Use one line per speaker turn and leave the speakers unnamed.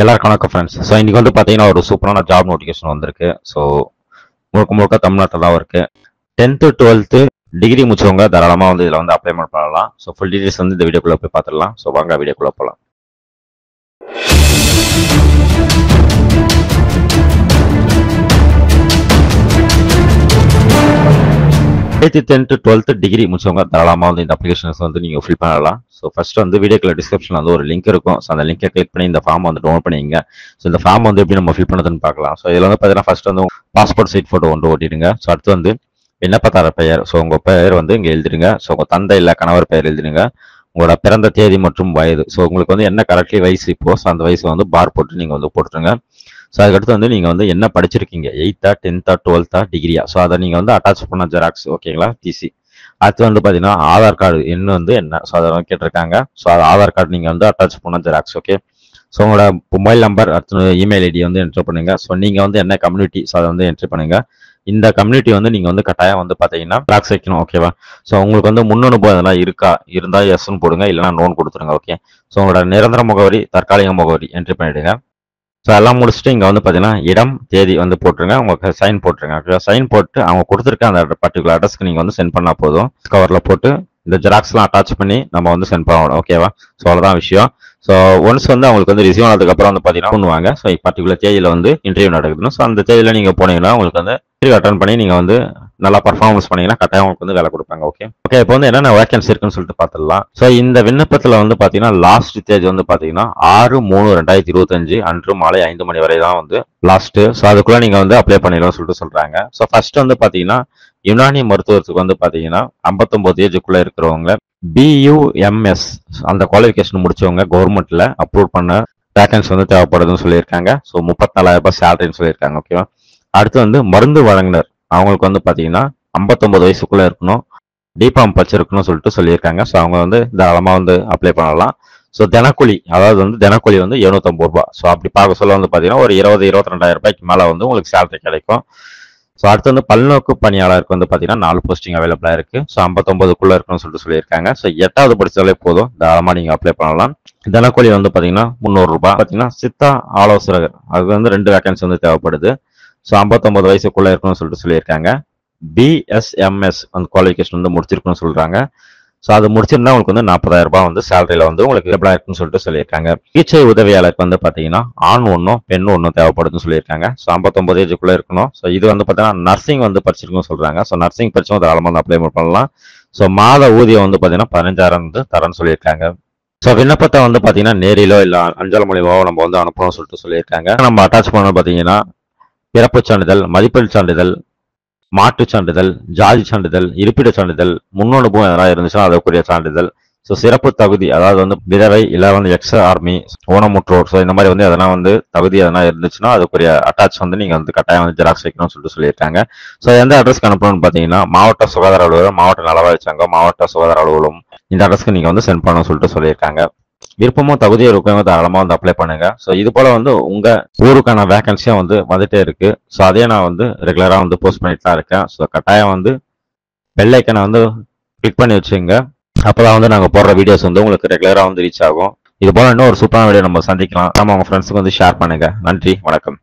எல்லாருக்கும் வணக்கம் friends. So இன்னைக்கு வந்து பார்த்தீங்கன்னா ஒரு சூப்பரான ஜாப் நோட்டிஃபிகேஷன் வந்திருக்கு. ஸோ முழுக்க முழுக்க தமிழ்நாட்டில் தான் இருக்கு. 10th 12th டிகிரி முடிச்சவங்க தாராளமாக வந்து இதில் வந்து அப்ளைமெண்ட் பண்ணலாம். ஸோ ஃபுல் டீடைல்ஸ் வந்து இந்த வீடியோக்குள்ளே போய் பார்த்துடலாம். ஸோ வாங்க வீடியோக்குள்ளே போகலாம். 8th 10th 12th டிகிரி முடிச்சவங்க தாராளமாக வந்து இந்த அப்ளிகேஷன்ஸ் வந்து நீங்கள் ஃபில் பண்ணலாம். ஸோ ஃபர்ஸ்ட் வந்து வீடியோக்குள்ள டிஸ்கிரிப்ஷனில் வந்து ஒரு லிங்க் இருக்கும். ஸோ அந்த லிங்கை கிளிக் பண்ணி இந்த ஃபார்ம் வந்து டவுன்லோட் பண்ணிங்க. ஸோ இந்த ஃபார்ம் வந்து எப்படி நம்ம ஃபில் பண்ணுறதுன்னு பார்க்கலாம். ஸோ இதில் வந்து பார்த்தீங்கன்னா ஃபர்ஸ்ட் வந்து பாஸ்போர்ட் சைட் ஃபோட்டோ ஒன்று ஓட்டிடுங்க. ஸோ அடுத்து வந்து விண்ணப்பதார பெயர். ஸோ உங்கள் பெயர் வந்து இங்கே எழுதிடுங்க. ஸோ உங்கள் தந்தை இல்லை கணவர் பெயர் எழுதிடுங்க. உங்களோட பிறந்த தேதி மற்றும் வயது. ஸோ உங்களுக்கு வந்து என்ன கரெக்ட்லி வயசு இப்போ அந்த வயசு வந்து பார் போட்டு நீங்கள் வந்து போட்டுருங்க. ஸோ அதுக்கடுத்து வந்து நீங்கள் வந்து என்ன படிச்சிருக்கீங்க, 8th 10th 12th டிகிரியா. ஸோ அதை நீங்கள் வந்து அட்டாச் பண்ண ஜெராக்ஸ், ஓகேங்களா, டிசி. அடுத்து வந்து பார்த்தீங்கன்னா ஆதார் கார்டு என்ன வந்து என்ன, ஸோ அதை கேட்டிருக்காங்க. ஸோ அது ஆதார் கார்டு நீங்கள் வந்து அட்டாச் பண்ண ஜெராக்ஸ், ஓகே. ஸோ உங்களோட மொபைல் நம்பர், அடுத்து இமெயில் ஐடி வந்து என்ட்ரி பண்ணுங்க. ஸோ நீங்கள் வந்து என்ன கம்யூனிட்டி, ஸோ அதை வந்து என்ட்ரி பண்ணுங்க. இந்த கம்யூனிட்டி வந்து நீங்கள் வந்து கட்டாயம் வந்து பார்த்தீங்கன்னா ஜெராக்ஸ் வைக்கணும், ஓகேவா. ஸோ உங்களுக்கு வந்து முன்னனுபவம் இதெல்லாம் இருக்கா, இருந்தால் எஸ்ன்னு போடுங்க, இல்லைனா நோன் கொடுத்துருங்க, ஓகே. ஸோ உங்களோட நிரந்தர முகவரி, தற்காலிக முகவரி என்ட்ரி பண்ணிவிடுங்க. ஸோ எல்லாம் முடிச்சுட்டு இங்கே வந்து பார்த்தீங்கன்னா இடம் தேதி வந்து போட்டுருங்க. உங்களுக்கு சைன் போட்டுருங்க, ஓகே. சைன் போட்டு அவங்க கொடுத்துருக்க அந்த பர்டிகுலர் அட்ரஸ்க்கு நீங்கள் வந்து சென்ட் பண்ணால் போதும். கவரில் போட்டு இந்த ஜெராக்ஸ்லாம் அட்டாச் பண்ணி நம்ம வந்து சென்ட் பண்ணணும், ஓகேவா. ஸோ அவ்வளோதான் விஷயம். ஸோ ஒன்ஸ் வந்து அவங்களுக்கு வந்து ரிசீவ் ஆனதுக்கப்புறம் வந்து பார்த்தீங்கன்னா பண்ணுவாங்க. ஸோ பர்டிகுலர் தேதியில் வந்து இன்டர்வியூ நடக்குதுன்னு. ஸோ அந்த தேதியில் நீங்கள் போனீங்கன்னா உங்களுக்கு வந்து இன்டர்வியூ அட்டன் பண்ணி நீங்கள் வந்து நல்லா பர்ஃபார்மன்ஸ் பண்ணீங்கன்னா கட்டாயம் உங்களுக்கு வந்து வேலை கொடுப்பாங்க, ஓகே. ஓகே, இப்போ வந்து என்னென்ன வேகன்சி இருக்குன்னு சொல்லிட்டு பார்த்துடலாம். ஸோ இந்த விண்ணப்பத்தில் வந்து பார்த்தீங்கன்னா லாஸ்ட் தேதி வந்து பார்த்தீங்கன்னா 6/3/2025 அன்று மாலை 5 மணி வரை தான் வந்து லாஸ்ட்டு. ஸோ அதுக்குள்ளே நீங்கள் வந்து அப்ளை பண்ணிடலாம்னு சொல்லிட்டு சொல்கிறாங்க. ஸோ ஃபர்ஸ்ட் வந்து பார்த்தீங்கன்னா யுனானி மருத்துவத்துக்கு வந்து பார்த்தீங்கன்னா 59 ஏஜுக்குள்ளே இருக்கிறவங்க, BUMS அந்த குவாலிஃபிகேஷன் முடிச்சவங்க, கவர்மெண்ட்ல அப்ரூவ் பண்ண வேகன்சி வந்து தேவைப்படுதுன்னு சொல்லியிருக்காங்க. ஸோ 34,000 சேலரின்னு சொல்லியிருக்காங்க, ஓகேவா. அடுத்து வந்து மருந்து வழங்குனர், அவங்களுக்கு வந்து பார்த்தீங்கன்னா 59 வயசுக்குள்ளே இருக்கணும், டிபார்ம் படிச்சிருக்கணும்னு சொல்லிட்டு சொல்லியிருக்காங்க. ஸோ அவங்க வந்து தாராளமாக வந்து அப்ளை பண்ணலாம். ஸோ தினக்கூலி, அதாவது வந்து தினக்கூலி வந்து 750 ரூபாய். ஸோ அப்படி பார்க்க சொல்ல வந்து பார்த்தீங்கன்னா ஒரு 22,000 ரூபாய்க்கு மேலே வந்து உங்களுக்கு சேலரி கிடைக்கும். ஸோ அடுத்து வந்து பல்நோக்கு பணியாளருக்கு வந்து பார்த்தீங்கன்னா 4 போஸ்டிங் அவைலபிளாக இருக்குது. ஸோ 59க்குள்ளே இருக்குன்னு சொல்லிட்டு சொல்லியிருக்காங்க. ஸோ 8வது படித்தாலே போதும், தாராளமாக நீங்கள் அப்ளை பண்ணலாம். தினக்கூலி வந்து பார்த்தீங்கன்னா 300 ரூபாய். பார்த்தீங்கன்னா சித்தா ஆலோசகர், அது வந்து 2 வேகன்சி வந்து தேவைப்படுது. ஸோ 59 வயசுக்குள்ளே இருக்கணும்னு சொல்லிட்டு சொல்லியிருக்காங்க. BSMS அந்த குவாலிஃபிகேஷன் வந்து முடிச்சிருக்குன்னு சொல்கிறாங்க. ஸோ அது முடிச்சிருந்தா உங்களுக்கு வந்து 40,000 ரூபாய் வந்து சேலரியில் வந்து உங்களுக்கு எவ்வளோ இருக்குன்னு சொல்லிட்டு சொல்லியிருக்காங்க. சிகிச்சை உதவியாளருக்கு வந்து பார்த்தீங்கன்னா ஆண் ஒன்றும் பெண் ஒன்றும் தேவைப்படுதுன்னு சொல்லியிருக்காங்க. ஸோ 59 ஏஜுக்குள்ளே இருக்கணும். ஸோ இது வந்து பார்த்தீங்கன்னா நர்சிங் வந்து படிச்சிருக்குன்னு சொல்கிறாங்க. ஸோ நர்சிங் படிச்சவங்க தாராளமாக வந்து அப்ளை பண்ணலாம். ஸோ மாத ஊதியம் வந்து பார்த்தீங்கன்னா 15,000 வந்து தரேன்னு சொல்லியிருக்காங்க. ஸோ விண்ணப்பத்தை வந்து பார்த்தீங்கன்னா நேரிலோ இல்லை அஞ்சல் மூலியமாவோ நம்ம வந்து அனுப்பணும்னு சொல்லிட்டு சொல்லியிருக்காங்க. நம்ம அட்டாச் பண்ணணும் பார்த்தீங்கன்னா பிறப்புச் சான்றிதழ், மதிப்பெண் சான்றிதழ், மாட்டுச் சான்றிதழ், ஜாதி சான்றிதழ், இருப்பிடச் சான்றிதழ், முன்னனுபவம் எதனா இருந்துச்சுன்னா அதற்குரிய சான்றிதழ், ஸோ சிறப்பு தகுதி, அதாவது வந்து விதவை இல்லை வந்து எக்ஸ் ஆர்மி, ஊனமுற்றோர், ஸோ இந்த மாதிரி வந்து எதனா வந்து தகுதி எதனா இருந்துச்சுன்னா அதுக்குரிய அட்டாச் வந்து நீங்கள் வந்து கட்டாயம் வந்து ஜெராக்ஸ் வைக்கணும்னு சொல்லிட்டு சொல்லியிருக்காங்க. ஸோ எந்த அட்ரஸ்க்கு அனுப்பணும்னு பார்த்தீங்கன்னா மாவட்ட சுகாதார அலுவலகம், மாவட்ட நலவாழ்வு சங்கம், மாவட்ட சுகாதார அலுவலகம், இந்த அட்ரஸ்க்கு நீங்கள் வந்து சென்ட் பண்ணணும்னு சொல்லிட்டு சொல்லியிருக்காங்க. விருப்பமும் தகுதியும் இருக்கவங்க தாராளமாக வந்து அப்ளை பண்ணுங்க. ஸோ இது போல வந்து உங்க ஊருக்கான வேகன்சியும் வந்து வந்துட்டே இருக்கு. ஸோ அதே நான் வந்து ரெகுலராக வந்து போஸ்ட் பண்ணிட்டு தான் இருக்கேன். ஸோ கட்டாயம் வந்து பெல் ஐக்கனை வந்து கிளிக் பண்ணி வச்சுங்க. அப்போதான் வந்து நாங்கள் போடுற வீடியோஸ் வந்து உங்களுக்கு ரெகுலராக வந்து ரீச் ஆகும். இது போல இன்னும் ஒரு சூப்பரான வீடியோ நம்ம சந்திக்கலாம். நம்ம உங்க ஃப்ரெண்ட்ஸுக்கு வந்து ஷேர் பண்ணுங்க. நன்றி, வணக்கம்.